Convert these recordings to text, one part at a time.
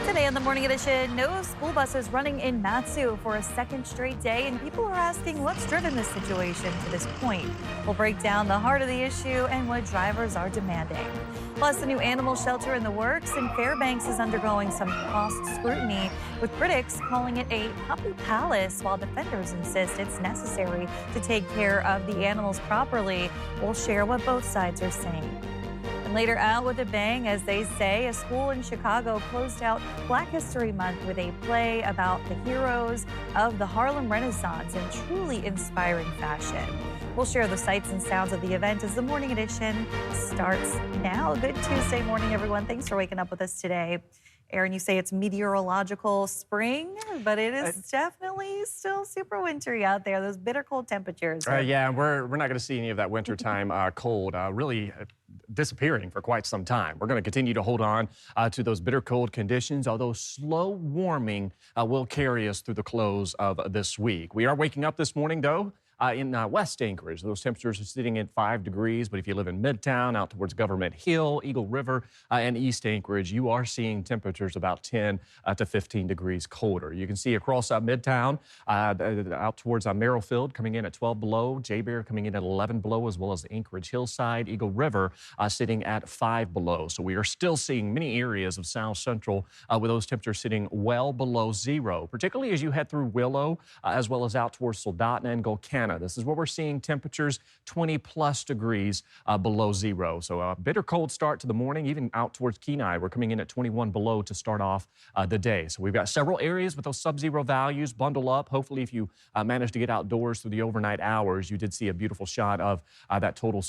Today on the Morning Edition, no school buses running in Matsu for a second straight day, and people are asking what's driven this situation to this point. We'll break down the heart of the issue and what drivers are demanding. Plus, a new animal shelter in the works, and Fairbanks is undergoing some cost scrutiny, with critics calling it a puppy palace, while defenders insist it's necessary to take care of the animals properly. We'll share what both sides are saying. Later out with a bang, as they say, a school in Chicago closed out Black History Month with a play about the heroes of the Harlem Renaissance in truly inspiring fashion. We'll share the sights and sounds of the event as the Morning Edition starts now. Good Tuesday morning, everyone. Thanks for waking up with us today. Aaron, you say it's meteorological spring, but it is definitely still super wintry out there. Those bitter cold temperatures. Yeah, we're not going to see any of that wintertime cold really disappearing for quite some time. We're going to continue to hold on to those bitter cold conditions, although slow warming will carry us through the close of this week. We are waking up this morning, though, in West Anchorage. Those temperatures are sitting at 5 degrees, but if you live in Midtown, out towards Government Hill, Eagle River, and East Anchorage, you are seeing temperatures about 10 to 15 degrees colder. You can see across Midtown, out towards Merrifield, coming in at 12 below, J-Bear coming in at 11 below, as well as the Anchorage Hillside, Eagle River sitting at 5 below. So we are still seeing many areas of South Central with those temperatures sitting well below zero, particularly as you head through Willow, as well as out towards Soldotna and Golcana. This is where we're seeing temperatures 20-plus degrees below zero. So a bitter cold start to the morning, even out towards Kenai. We're coming in at 21 below to start off the day. So we've got several areas with those sub-zero values. Bundle up. Hopefully, if you managed to get outdoors through the overnight hours, you did see a beautiful shot of that total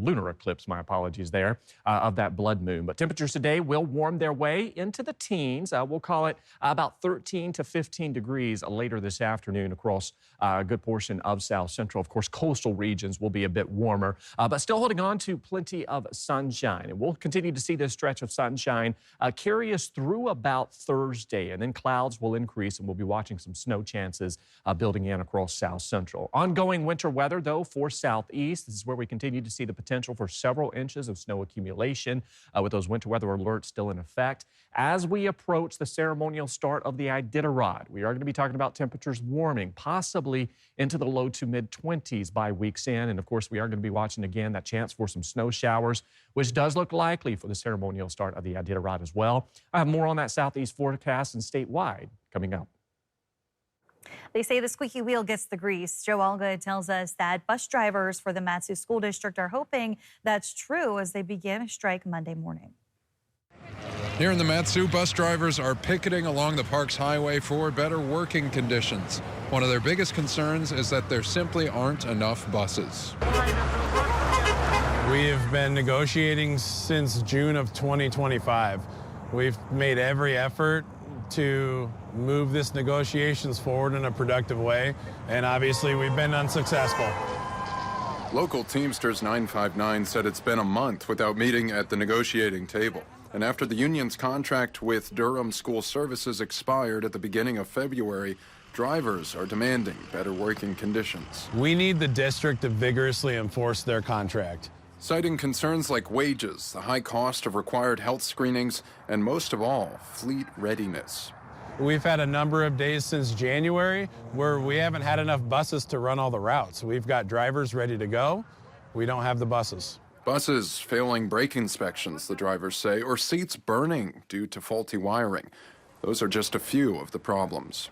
lunar eclipse, my apologies there, of that blood moon. But temperatures today will warm their way into the teens. We'll call it about 13 to 15 degrees later this afternoon across a good portion of South Central. Of course, coastal regions will be a bit warmer, but still holding on to plenty of sunshine. And we'll continue to see this stretch of sunshine carry us through about Thursday, and then clouds will increase, and we'll be watching some snow chances building in across South Central. Ongoing winter weather, though, for Southeast. This is where we continue to see the potential for several inches of snow accumulation with those winter weather alerts still in effect. As we approach the ceremonial start of the Iditarod, we are going to be talking about temperatures warming, possibly into the low to mid-20s by week's end. And of course, we are going to be watching again that chance for some snow showers, which does look likely for the ceremonial start of the Iditarod as well. I have more on that southeast forecast and statewide coming up. They say the squeaky wheel gets the grease. Joe Allgood tells us that bus drivers for the Matsu School District are hoping that's true as they begin a strike Monday morning. Here in the Matsu, bus drivers are picketing along the park's highway for better working conditions. One of their biggest concerns is that there simply aren't enough buses. We have been negotiating since June of 2025. We've made every effort to move this negotiations forward in a productive way, and obviously we've been unsuccessful. Local Teamsters 959 said it's been a month without meeting at the negotiating table. And after the union's contract with Durham School Services expired at the beginning of February, drivers are demanding better working conditions. We need the district to vigorously enforce their contract. Citing concerns like wages, the high cost of required health screenings, and most of all, fleet readiness. We've had a number of days since January where we haven't had enough buses to run all the routes. We've got drivers ready to go. We don't have the buses. Buses failing brake inspections, the drivers say, or seats burning due to faulty wiring. Those are just a few of the problems.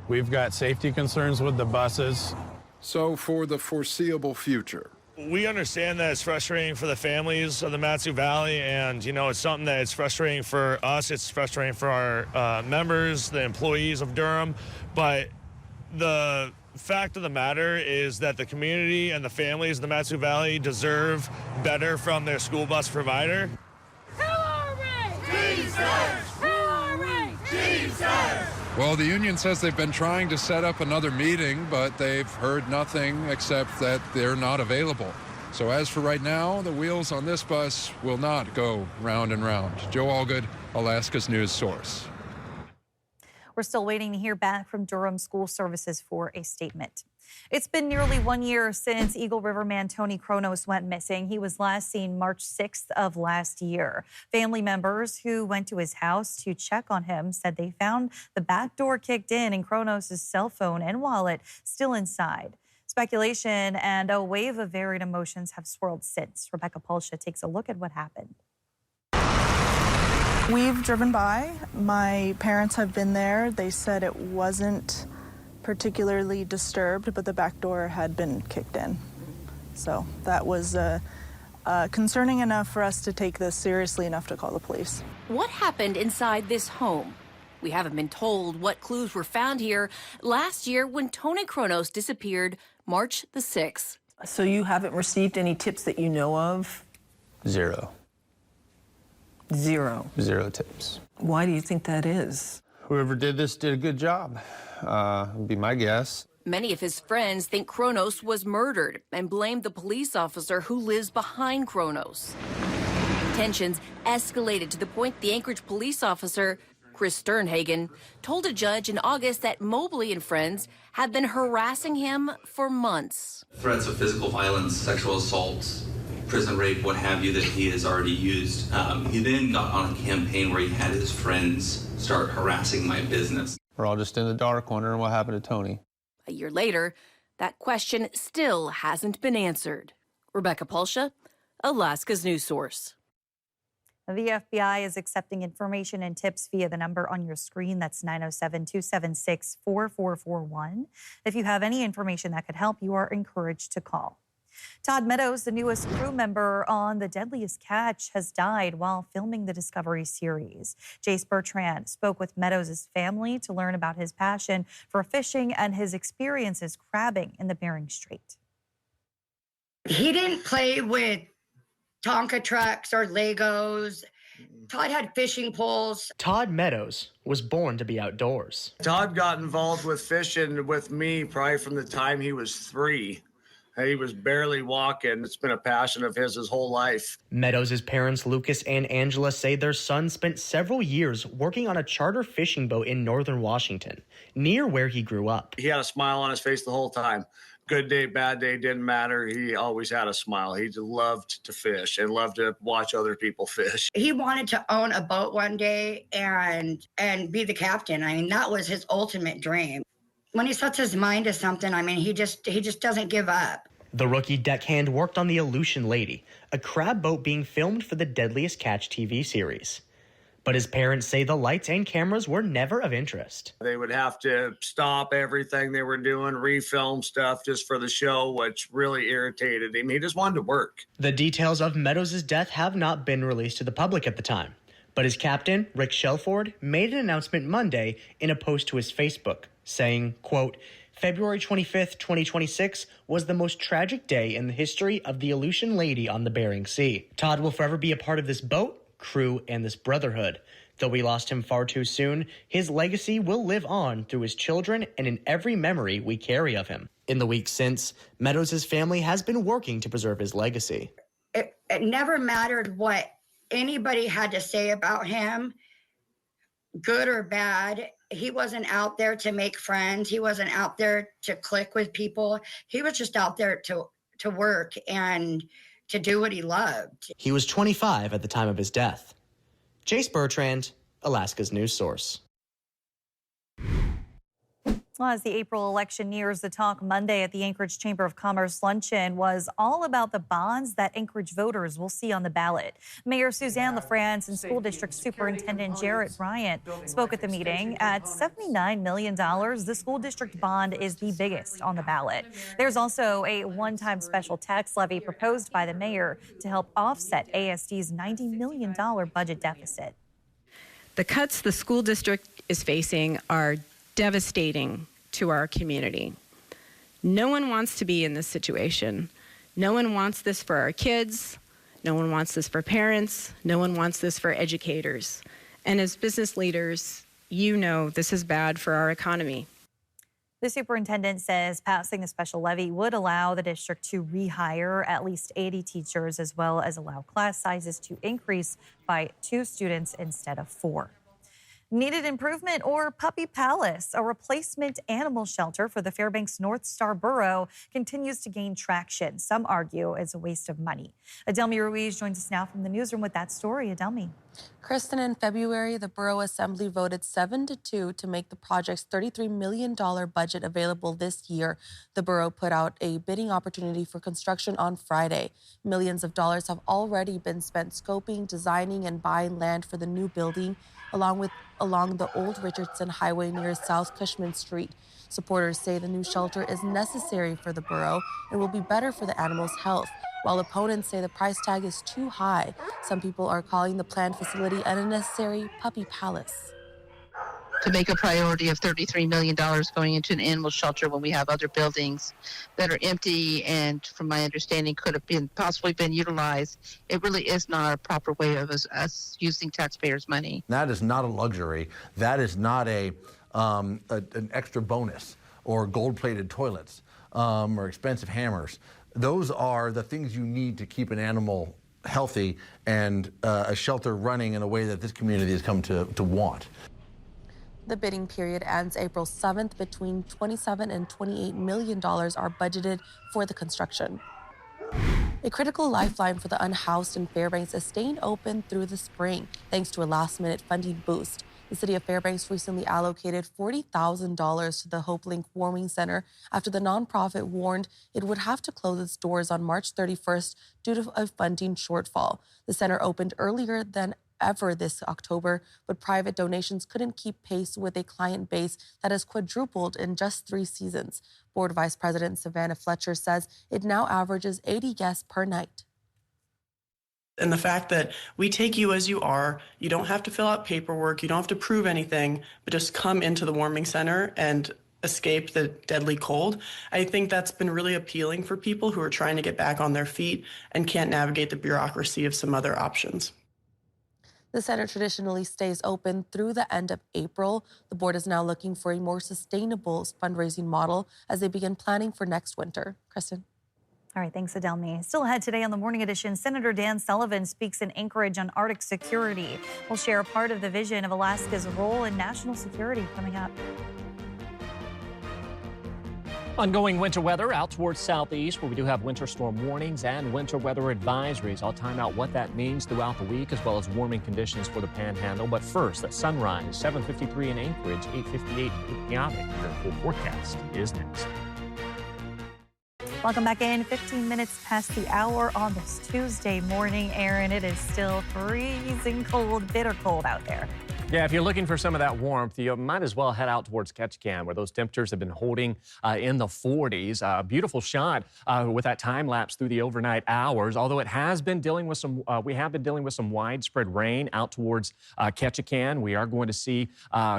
We've got safety concerns with the buses. So for the foreseeable future, we understand that it's frustrating for the families of the Matsu Valley, and, it's something that it's frustrating for us. It's frustrating for our members, the employees of Durham. But the fact of the matter is that the community and the families of the Matsu Valley deserve better from their school bus provider. well, the union says they've been trying to set up another meeting, but they've heard nothing except that they're not available. So as for right now, the wheels on this bus will not go round and round. Joe Allgood, Alaska's news source. We're still waiting to hear back from Durham School Services for a statement. It's been nearly 1 year since Eagle River man Tony Kronos went missing. He was last seen March 6th of last year. Family members who went to his house to check on him said they found the back door kicked in and Kronos' cell phone and wallet still inside. Speculation and a wave of varied emotions have swirled since. Rebecca Pulsha takes a look at what happened. We've driven by. My parents have been there. They said it wasn't particularly disturbed, but the back door had been kicked in. So that was concerning enough for us to take this seriously enough to call the police. What happened inside this home? We haven't been told what clues were found here last year when Tony Kronos disappeared March the 6th. So you haven't received any tips that you know of? Zero. Zero. Zero tips. Why do you think that is? Whoever did this did a good job, would be my guess. Many of his friends think Kronos was murdered and blame the police officer who lives behind Kronos. Tensions escalated to the point the Anchorage police officer, Chris Sternhagen, told a judge in August that Mobley and friends have been harassing him for months. Threats of physical violence, sexual assault, prison rape, what have you, that he has already used. He then got on a campaign where he had his friends start harassing my business. We're all just in the dark wondering what happened to Tony. A year later, that question still hasn't been answered. Rebecca Pulsha, Alaska's news source. The FBI is accepting information and tips via the number on your screen. That's 907-276-4441. If you have any information that could help, you are encouraged to call. Todd Meadows, the newest crew member on The Deadliest Catch, has died while filming the Discovery series. Jace Bertrand spoke with Meadows' family to learn about his passion for fishing and his experiences crabbing in the Bering Strait. He didn't play with Tonka trucks or Legos. Todd had fishing poles. Todd Meadows was born to be outdoors. Todd got involved with fishing with me probably from the time he was 3. He was barely walking. It's been a passion of his whole life. Meadows' parents, Lucas and Angela, say their son spent several years working on a charter fishing boat in northern Washington, near where he grew up. He had a smile on his face the whole time. Good day, bad day, didn't matter. He always had a smile. He loved to fish and loved to watch other people fish. He wanted to own a boat one day and be the captain. I mean, that was his ultimate dream. When he sets his mind to something, I mean, he just doesn't give up. The rookie deckhand worked on the Aleutian Lady, a crab boat being filmed for the Deadliest Catch TV series. But his parents say the lights and cameras were never of interest. They would have to stop everything they were doing, refilm stuff just for the show, which really irritated him. He just wanted to work. The details of Meadows' death have not been released to the public at the time. But his captain, Rick Shelford, made an announcement Monday in a post to his Facebook, saying, quote, February 25th, 2026 was the most tragic day in the history of the Aleutian Lady on the Bering Sea. Todd will forever be a part of this boat, crew, and this brotherhood. Though we lost him far too soon, his legacy will live on through his children and in every memory we carry of him. In the weeks since, Meadows' family has been working to preserve his legacy. It never mattered what anybody had to say about him, good or bad. He wasn't out there to make friends. He wasn't out there to click with people. He was just out there to work and to do what he loved. He was 25 at the time of his death. Jace Bertrand, Alaska's news source. Well, as the April election nears, the talk Monday at the Anchorage Chamber of Commerce luncheon was all about the bonds that Anchorage voters will see on the ballot. Mayor Suzanne LaFrance and School District Superintendent Jarrett Bryant spoke at the meeting. At $79 million, the school district bond is the biggest on the ballot. There's also a one-time special tax levy proposed by the mayor to help offset ASD's $90 million budget deficit. The cuts the school district is facing are devastating to our community. No one wants to be in this situation. No one wants this for our kids. No one wants this for parents. No one wants this for educators. And as business leaders, you know this is bad for our economy. The superintendent says passing the special levy would allow the district to rehire at least 80 teachers, as well as allow class sizes to increase by 2 students instead of 4. Needed improvement or Puppy Palace, a replacement animal shelter for the Fairbanks North Star Borough, continues to gain traction. Some argue it's a waste of money. Adelmi Ruiz joins us now from the newsroom with that story. Adelmi. Kristen, in February, the Borough Assembly voted 7-2 to make the project's $33 million budget available this year. The borough put out a bidding opportunity for construction on Friday. Millions of dollars have already been spent scoping, designing, and buying land for the new building, along the old Richardson Highway near South Cushman Street. Supporters say the new shelter is necessary for the borough and will be better for the animals' health, while opponents say the price tag is too high. Some people are calling the planned facility an unnecessary puppy palace. To make a priority of $33 million going into an animal shelter when we have other buildings that are empty and, from my understanding, could have possibly been utilized, it really is not a proper way of us using taxpayers' money. That is not a luxury. That is not an extra bonus or gold-plated toilets or expensive hammers. Those are the things you need to keep an animal healthy and a shelter running in a way that this community has come to want. The bidding period ends April 7th. Between $27 and $28 million are budgeted for the construction. A critical lifeline for the unhoused in Fairbanks is staying open through the spring, thanks to a last-minute funding boost. The city of Fairbanks recently allocated $40,000 to the HopeLink Warming Center after the nonprofit warned it would have to close its doors on March 31st due to a funding shortfall. The center opened earlier than ever this October, but private donations couldn't keep pace with a client base that has quadrupled in just 3 seasons. Board Vice President Savannah Fletcher says it now averages 80 guests per night. And the fact that we take you as you are, you don't have to fill out paperwork, you don't have to prove anything, but just come into the warming center and escape the deadly cold. I think that's been really appealing for people who are trying to get back on their feet and can't navigate the bureaucracy of some other options. The center traditionally stays open through the end of April. The board is now looking for a more sustainable fundraising model as they begin planning for next winter. Kristen. All right, thanks, Adelmi. Still ahead today on the Morning Edition, Senator Dan Sullivan speaks in Anchorage on Arctic security. We'll share part of the vision of Alaska's role in national security coming up. Ongoing winter weather out towards southeast, where we do have winter storm warnings and winter weather advisories. I'll time out what that means throughout the week, as well as warming conditions for the Panhandle. But first, at sunrise, 7:53 in Anchorage, 8:58 in Keokuk. Your full forecast is next. Welcome back in. 15 minutes past the hour on this Tuesday morning, Aaron. It is still freezing cold, bitter cold out there. Yeah, if you're looking for some of that warmth, you might as well head out towards Ketchikan, where those temperatures have been holding in the 40s. Beautiful shot with that time lapse through the overnight hours. Although it has been dealing with some, we have been dealing with some widespread rain out towards Ketchikan. We are going to see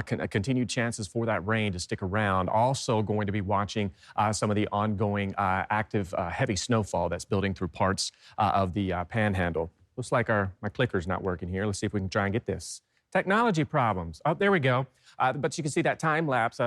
continued chances for that rain to stick around. Also going to be watching some of the ongoing active heavy snowfall that's building through parts of the Panhandle. Looks like my clicker's not working here. Let's see if we can try and get this. Technology problems. Oh, there we go. But you can see that time lapse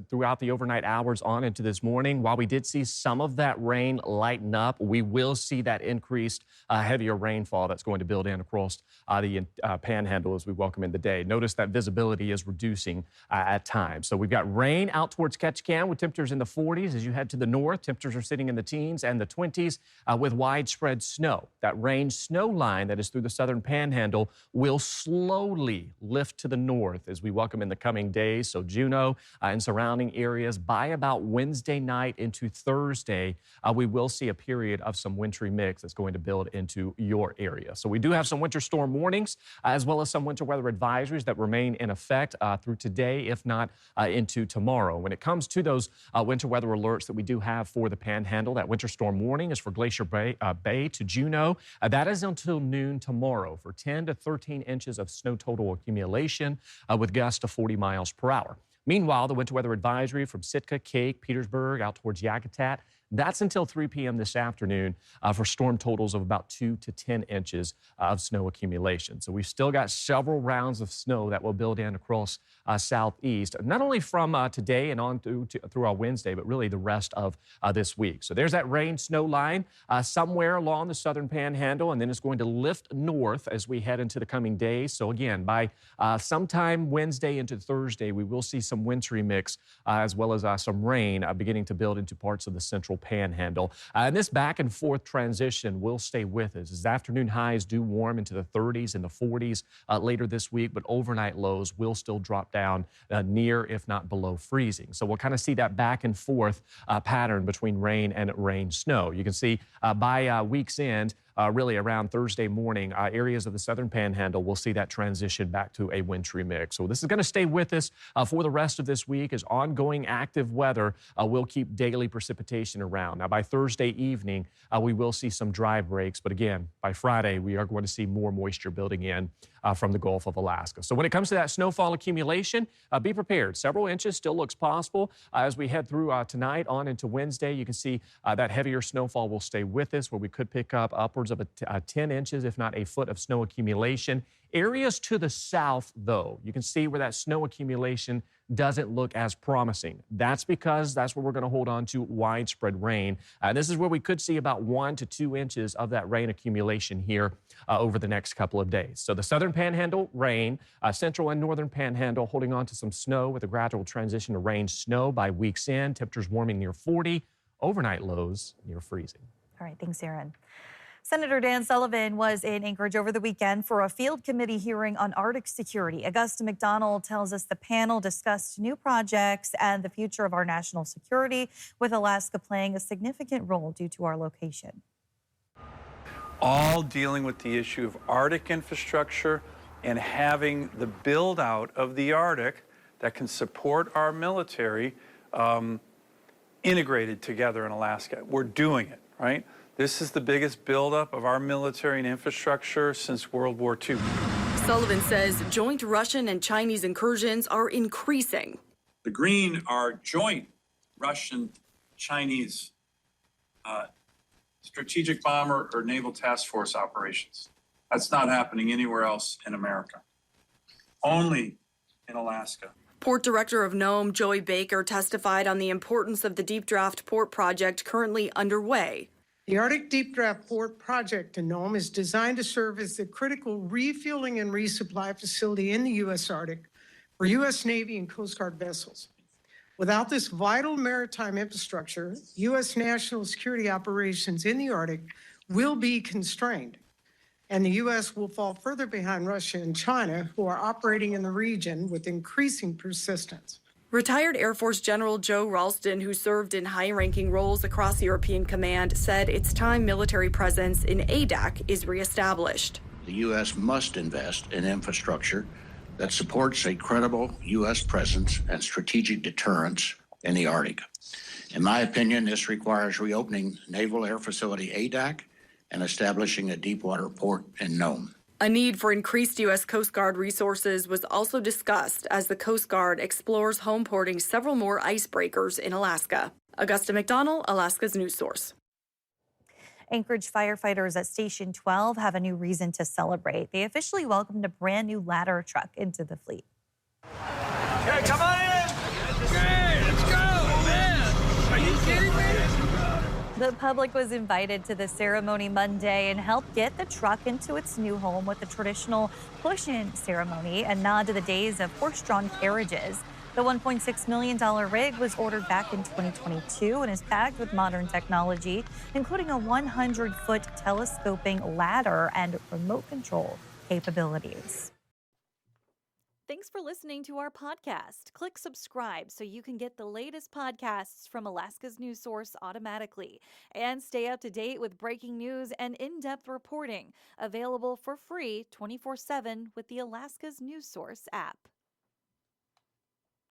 throughout the overnight hours on into this morning. While we did see some of that rain lighten up, we will see that increased heavier rainfall that's going to build in across the Panhandle as we welcome in the day. Notice that visibility is reducing at times. So we've got rain out towards Ketchikan with temperatures in the 40s. As you head to the north, temperatures are sitting in the teens and the 20s with widespread snow. That rain-snow line that is through the southern Panhandle will slowly lift to the north as we welcome in the coming days. So Juneau and surrounding areas by about Wednesday night into Thursday, we will see a period of some wintry mix that's going to build into your area. So we do have some winter storm warnings as well as some winter weather advisories that remain in effect through today, if not into tomorrow. When it comes to those winter weather alerts that we do have for the Panhandle, that winter storm warning is for Glacier Bay to Juneau. That is until noon tomorrow for 10 to 13 inches of snow total accumulation with gusts to 40 miles per hour. Meanwhile, the winter weather advisory from Sitka, Cake, Petersburg, out towards Yakutat, That's until 3 p.m. this afternoon for storm totals of about 2 to 10 inches of snow accumulation. So we've still got several rounds of snow that will build in across southeast, not only from today and on through our Wednesday, but really the rest of this week. So there's that rain snow line somewhere along the southern panhandle, and then it's going to lift north as we head into the coming days. So again, by sometime Wednesday into Thursday, we will see some wintry mix as well as some rain beginning to build into parts of the central panhandle. And this back and forth transition will stay with us as afternoon highs do warm into the 30s and the 40s later this week, but overnight lows will still drop down near, if not below, freezing. So we'll kind of see that back and forth pattern between rain and rain snow. You can see by week's end, really around Thursday morning, areas of the southern panhandle will see that transition back to a wintry mix. So this is going to stay with us for the rest of this week as ongoing active weather will keep daily precipitation around. Now, by Thursday evening, we will see some dry breaks. But again, by Friday, we are going to see more moisture building in from the Gulf of Alaska. So when it comes to that snowfall accumulation, be prepared. Several inches still looks possible as we head through tonight on into Wednesday. You can see that heavier snowfall will stay with us, where we could pick up upwards of 10 inches, if not a foot of snow accumulation. Areas to the south, though, you can see where that snow accumulation doesn't look as promising. That's because that's where we're going to hold on to widespread rain. This is where we could see about 1 to 2 inches of that rain accumulation here over the next couple of days. So the southern panhandle, rain, central and northern panhandle holding on to some snow with a gradual transition to rain snow by week's end. Temperatures warming near 40, overnight lows near freezing. All right, thanks, Aaron. Senator Dan Sullivan was in Anchorage over the weekend for a field committee hearing on Arctic security. Augusta McDonald tells us the panel discussed new projects and the future of our national security, with Alaska playing a significant role due to our location. All dealing with the issue of Arctic infrastructure and having the build out of the Arctic that can support our military integrated together in Alaska. We're doing it, right? This is the biggest buildup of our military and infrastructure since World War II. Sullivan says joint Russian and Chinese incursions are increasing. The green are joint Russian-Chinese strategic bomber or naval task force operations. That's not happening anywhere else in America, only in Alaska. Port Director of Nome, Joey Baker, testified on the importance of the Deep Draft Port project currently underway. The Arctic Deep Draft Port project in Nome is designed to serve as the critical refueling and resupply facility in the U.S. Arctic for U.S. Navy and Coast Guard vessels. Without this vital maritime infrastructure, U.S. national security operations in the Arctic will be constrained, and the U.S. will fall further behind Russia and China, who are operating in the region with increasing persistence. Retired Air Force General Joe Ralston, who served in high-ranking roles across European Command, said it's time military presence in ADAC is reestablished. The U.S. must invest in infrastructure that supports a credible U.S. presence and strategic deterrence in the Arctic. In my opinion, this requires reopening Naval Air Facility ADAC and establishing a deepwater port in Nome. A need for increased U.S. Coast Guard resources was also discussed as the Coast Guard explores home porting several more icebreakers in Alaska. Augusta McDonald, Alaska's news source. Anchorage firefighters at Station 12 have a new reason to celebrate. They officially welcomed a brand new ladder truck into the fleet. Okay, come on in. Okay, let's go, man. Are you kidding me? The public was invited to the ceremony Monday and helped get the truck into its new home with the traditional push-in ceremony, a nod to the days of horse-drawn carriages. The $1.6 million rig was ordered back in 2022 and is packed with modern technology, including a 100-foot telescoping ladder and remote control capabilities. Thanks for listening to our podcast. Click subscribe so you can get the latest podcasts from Alaska's news source automatically. And stay up to date with breaking news and in-depth reporting. Available for free 24/7 with the Alaska's news source app.